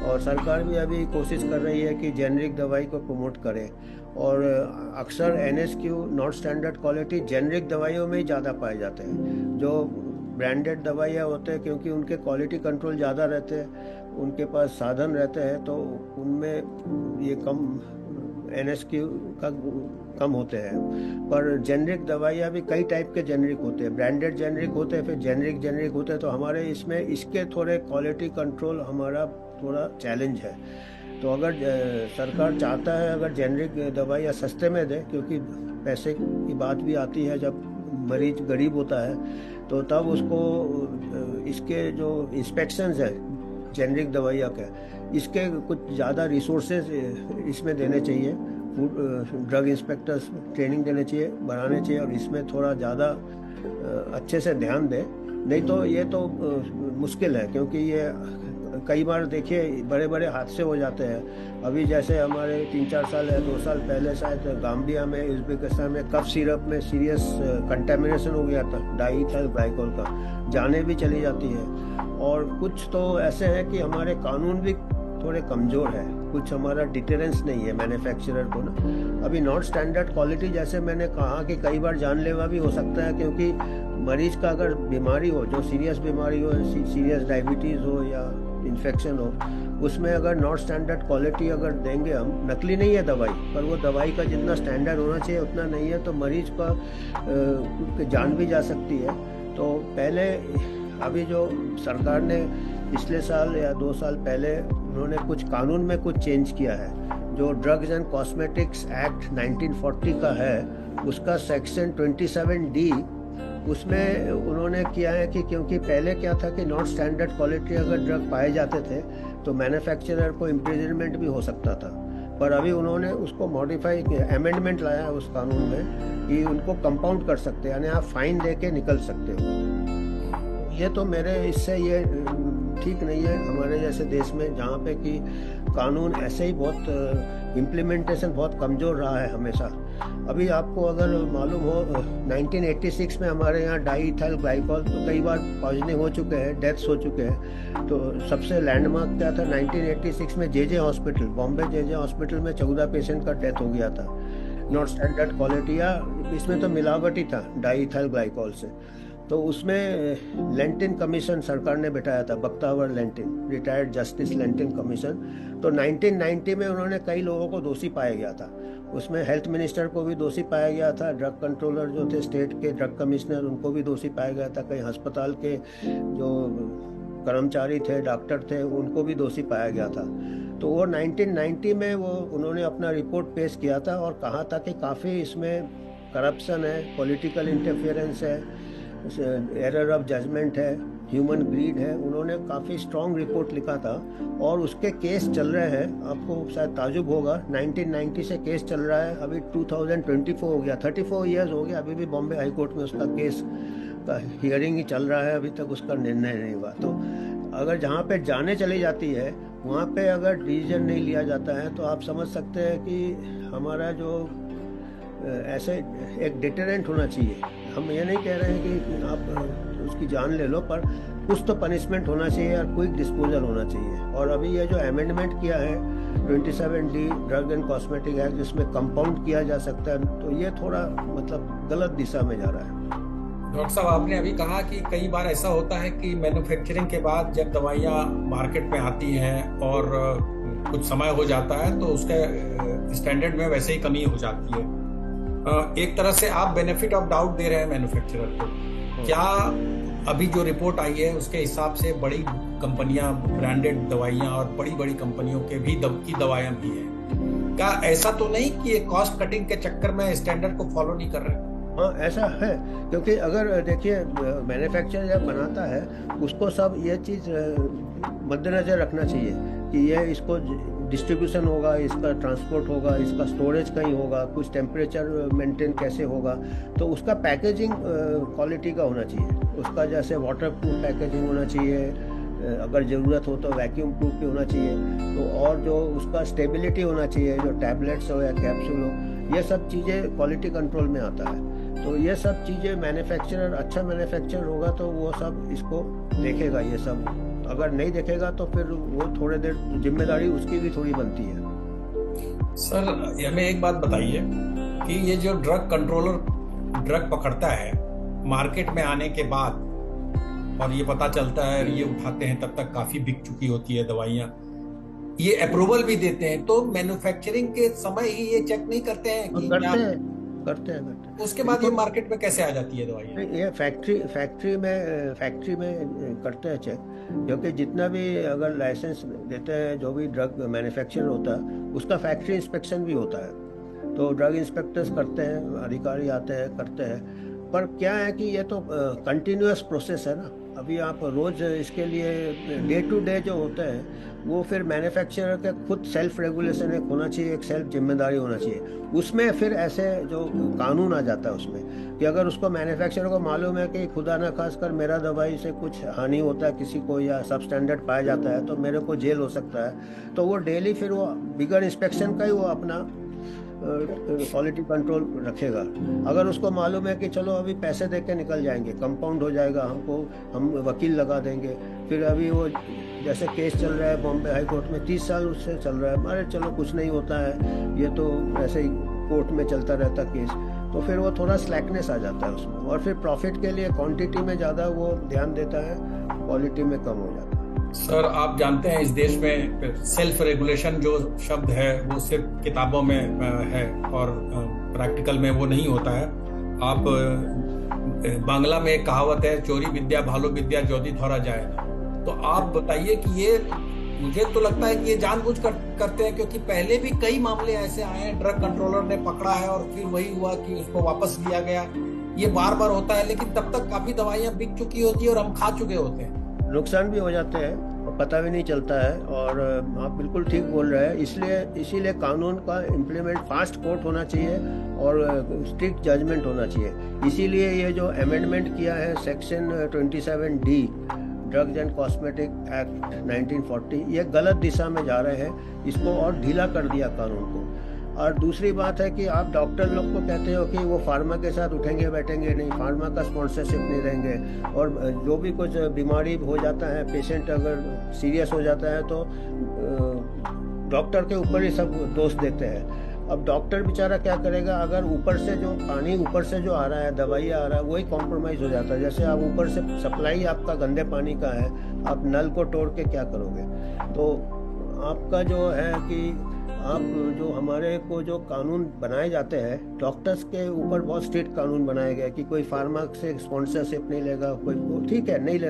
और सरकार भी अभी कोशिश कर रही है कि जेनरिक दवाई को प्रमोट करे। और अक्सर NSQ not standard quality generic दवाइयों में ही ज़्यादा पाए जाते हैं। जो ब्रांडेड दवाइयाँ होते हैं, क्योंकि उनके क्वालिटी कंट्रोल ज़्यादा रहते हैं, उनके पास साधन रहते हैं, तो उनमें ये कम NSQ का कम होते हैं। पर जेनरिक दवाइयाँ भी कई टाइप के जेनरिक होते हैं, ब्रांडेड जेनरिक होते हैं, फिर जेनरिक होते हैं। तो हमारे इसमें इसके थोड़े क्वालिटी कंट्रोल हमारा थोड़ा चैलेंज है। तो अगर सरकार चाहता है अगर जेनरिक दवाइयाँ सस्ते में दे, क्योंकि पैसे की बात भी आती है, जब मरीज गरीब होता है तो तब उसको इसके जो इंस्पेक्शंस है जेनरिक दवाइयाँ के, इसके कुछ ज़्यादा रिसोर्सेज इसमें देने चाहिए। फूड ड्रग इंस्पेक्टर्स ट्रेनिंग देने चाहिए, बढ़ाने चाहिए, और इसमें थोड़ा ज़्यादा अच्छे से ध्यान दें। नहीं तो ये तो मुश्किल है, क्योंकि ये कई बार देखिए बड़े बड़े हादसे हो जाते हैं। अभी जैसे हमारे 3-4 साल या 2 साल पहले शायद गाम्बिया में, उज़्बेकिस्तान में कफ सिरप में सीरियस कंटेमिनेशन हो गया था डाईइथाइल ग्लाइकोल का, जाने भी चली जाती है। और कुछ तो ऐसे हैं कि हमारे कानून भी थोड़े कमज़ोर है, कुछ हमारा डिटेरेंस नहीं है मैन्युफैक्चरर को ना। अभी नॉट स्टैंडर्ड क्वालिटी, जैसे मैंने कहा कि कई बार जानलेवा भी हो सकता है, क्योंकि मरीज का अगर बीमारी हो, जो सीरियस बीमारी हो, सीरियस डायबिटीज़ हो या इन्फेक्शन हो, उसमें अगर नॉट स्टैंडर्ड क्वालिटी अगर देंगे हम, नकली नहीं है दवाई, पर वो दवाई का जितना स्टैंडर्ड होना चाहिए उतना नहीं है, तो मरीज का जान भी जा सकती है। तो पहले अभी जो सरकार ने पिछले साल या 2 साल पहले उन्होंने कुछ कानून में कुछ चेंज किया है, जो ड्रग्स एंड कॉस्मेटिक्स एक्ट 1940 का है, उसका सेक्शन 27D, उसमें उन्होंने किया है कि क्योंकि पहले क्या था कि नॉट स्टैंडर्ड क्वालिटी अगर ड्रग पाए जाते थे तो मैन्युफैक्चरर को इम्प्रिजनमेंट भी हो सकता था। पर अभी उन्होंने उसको मॉडिफाई किया, अमेंडमेंट लाया है उस कानून में कि उनको कंपाउंड कर सकते हैं, यानी आप फाइन दे के निकल सकते हो। ये तो मेरे इससे ये ठीक नहीं है हमारे जैसे देश में, जहाँ पे कि कानून ऐसे ही बहुत इम्प्लीमेंटेशन बहुत कमज़ोर रहा है हमेशा। अभी आपको अगर मालूम हो 1986 में हमारे यहाँ डाईइथाइल ग्लाइकोल तो कई बार पॉइजनिंग हो चुके हैं, डेथ्स हो चुके हैं। तो सबसे लैंडमार्क क्या था, 1986 में JJ hospital, Bombay JJ hospital में 14 पेशेंट का डेथ हो गया था नॉट स्टैंडर्ड क्वालिटी, या इसमें तो मिलावट ही था डाईइथाइल ग्लाइकोल से। तो उसमें लेंटिन कमीशन सरकार ने बिठाया था, Bakhtawar Lentin, retired justice Lentin commission. तो 1990 में उन्होंने कई लोगों को दोषी पाया गया था, उसमें हेल्थ मिनिस्टर को भी दोषी पाया गया था, ड्रग कंट्रोलर जो थे स्टेट के ड्रग कमिश्नर, उनको भी दोषी पाया गया था, कई अस्पताल के जो कर्मचारी थे, डॉक्टर थे, उनको भी दोषी पाया गया था। तो वो 1990 में वो उन्होंने अपना रिपोर्ट पेश किया था और कहा था कि काफ़ी इसमें करप्शन है, पॉलिटिकल इंटरफेरेंस है, एरर ऑफ जजमेंट है, ह्यूमन ग्रीड है। उन्होंने काफ़ी स्ट्रॉन्ग रिपोर्ट लिखा था और उसके केस चल रहे हैं। आपको शायद ताजुब होगा, 1990 से केस चल रहा है, अभी 2024 हो गया, 34 ईयर्स हो गया, अभी भी बॉम्बे हाई कोर्ट में उसका केस का हियरिंग ही चल रहा है, अभी तक उसका निर्णय नहीं हुआ। तो अगर जहाँ पे जाने चली जाती है वहाँ पे अगर डिसीजन नहीं लिया जाता है तो आप समझ सकते हैं कि हमारा जो ऐसे एक डिटरेंट होना चाहिए। हम ये नहीं कह रहे हैं कि आप उसकी जान ले लो, पर कुछ तो पनिशमेंट होना चाहिए और क्विक डिस्पोजल होना चाहिए। और अभी ये जो अमेंडमेंट किया है 27D drug and cosmetic act, जिसमें कंपाउंड किया जा सकता है, तो ये थोड़ा मतलब गलत दिशा में जा रहा है। डॉक्टर साहब, आपने अभी कहा कि कई बार ऐसा होता है कि मैन्युफैक्चरिंग के बाद जब दवाइयाँ मार्केट में आती हैं और कुछ समय हो जाता है तो उसके स्टैंडर्ड में वैसे ही कमी हो जाती है। एक तरह से आप बेनिफिट ऑफ डाउट दे रहे हैं मैन्युफैक्चरर को। क्या अभी जो रिपोर्ट आई है उसके हिसाब से बड़ी कंपनियां, ब्रांडेड दवाइयां और बड़ी बड़ी कंपनियों के भी की दवाइयां भी हैं, क्या ऐसा तो नहीं कि ये कॉस्ट कटिंग के चक्कर में स्टैंडर्ड को फॉलो नहीं कर रहे? हाँ, ऐसा है, क्योंकि अगर देखिए मैन्युफैक्चरर जब बनाता है उसको सब ये चीज़ मद्देनज़र रखना चाहिए कि ये इसको डिस्ट्रीब्यूशन होगा, इसका ट्रांसपोर्ट होगा, इसका स्टोरेज कहीं होगा, कुछ टेम्परेचर मेंटेन कैसे होगा, तो उसका पैकेजिंग क्वालिटी का होना चाहिए, उसका जैसे वाटर प्रूफ पैकेजिंग होना चाहिए, अगर ज़रूरत हो तो वैक्यूम प्रूफ भी होना चाहिए, तो और जो उसका स्टेबिलिटी होना चाहिए, जो टैबलेट्स हो या कैप्सूल हो, ये सब चीज़ें क्वालिटी कंट्रोल में आता है। तो ये सब चीज़ें मैन्युफैक्चरर, अच्छा मैन्युफैक्चरर होगा तो वो सब इसको देखेगा ये सब अगर नहीं देखेगा तो फिर वो थोड़े देर जिम्मेदारी उसकी भी थोड़ी बनती है। सर हमें एक बात बताइए कि ये जो ड्रग कंट्रोलर ड्रग पकड़ता है मार्केट में आने के बाद और ये पता चलता है ये उठाते हैं तब तक काफी बिक चुकी होती है दवाइयाँ, ये अप्रूवल भी देते हैं, तो मैन्युफैक्चरिंग के समय ही ये चेक नहीं करते हैं कि क्या करते हैं। उसके बाद ये मार्केट में कैसे आ जाती है दवाइयाँ? ये फैक्ट्री में करते हैं चेक, क्योंकि जितना भी अगर लाइसेंस देते हैं जो भी ड्रग मैन्युफैक्चर होता है उसका फैक्ट्री इंस्पेक्शन भी होता है, तो ड्रग इंस्पेक्टर्स करते हैं, अधिकारी आते हैं करते हैं। पर क्या है कि ये तो कंटिन्यूअस प्रोसेस है ना, अभी आप रोज़ इसके लिए डे टू डे जो होते हैं वो फिर मैन्युफैक्चरर के खुद सेल्फ रेगुलेशन एक होना चाहिए, एक सेल्फ जिम्मेदारी होना चाहिए, उसमें फिर ऐसे जो कानून आ जाता है उसमें कि अगर उसको मैन्युफैक्चरर को मालूम है कि खुदा ना खास कर मेरा दवाई से कुछ हानि होता है किसी को या सब स्टैंडर्ड पाया जाता है तो मेरे को जेल हो सकता है, तो वो डेली फिर वो बिगर इंस्पेक्शन का ही वो अपना क्वालिटी कंट्रोल रखेगा। अगर उसको मालूम है कि चलो अभी पैसे दे के निकल जाएंगे, कंपाउंड हो जाएगा, हम वकील लगा देंगे, फिर अभी वो जैसे केस चल रहा है बॉम्बे हाई कोर्ट में 30 साल उससे चल रहा है, अरे चलो कुछ नहीं होता है, ये तो ऐसे ही कोर्ट में चलता रहता केस, तो फिर वो थोड़ा स्लैकनेस आ जाता है उसमें, और फिर प्रॉफिट के लिए क्वांटिटी में ज़्यादा वो ध्यान देता है, क्वालिटी में कम हो जाता है। सर आप जानते हैं इस देश में सेल्फ रेगुलेशन जो शब्द है वो सिर्फ किताबों में है और प्रैक्टिकल में वो नहीं होता है। आप बांग्ला में एक कहावत है, चोरी विद्या भालो विद्या ज्योति थोड़ा जाए, तो आप बताइए कि ये मुझे तो लगता है कि ये जानबूझ कर करते हैं, क्योंकि पहले भी कई मामले ऐसे आए हैं, ड्रग कंट्रोलर ने पकड़ा है और फिर वही हुआ कि उसको वापस लिया गया, ये बार बार होता है, लेकिन तब तक काफी दवाइयां बिक चुकी होती है और हम खा चुके होते हैं, नुकसान भी हो जाते हैं और पता भी नहीं चलता है। और आप बिल्कुल ठीक बोल रहे हैं, इसीलिए कानून का इम्प्लीमेंट फास्ट कोर्ट होना चाहिए और स्ट्रिक्ट जजमेंट होना चाहिए। इसीलिए ये जो अमेंडमेंट किया है section 27D drugs and cosmetic act 1940, ये गलत दिशा में जा रहे हैं, इसको और ढीला कर दिया कानून को। और दूसरी बात है कि आप डॉक्टर लोग को कहते हो कि वो फार्मा के साथ उठेंगे बैठेंगे नहीं, फार्मा का स्पॉन्सरशिप नहीं रहेंगे, और जो भी कुछ बीमारी हो जाता है, पेशेंट अगर सीरियस हो जाता है तो डॉक्टर के ऊपर ही सब दोष देते हैं। अब डॉक्टर बेचारा क्या करेगा, अगर ऊपर से जो पानी ऊपर से जो आ रहा है, दवाई आ रहा है, वही कॉम्प्रोमाइज़ हो जाता है। जैसे आप ऊपर से सप्लाई आपका गंदे पानी का है, आप नल को तोड़ के क्या करोगे, तो आपका जो है कि आप जो हमारे को जो कानून बनाए जाते हैं डॉक्टर्स के ऊपर बहुत स्ट्रिक्ट कानून बनाए गए कि कोई फार्मा से स्पॉन्सरशिप नहीं लेगा, कोई ठीक है नहीं लेना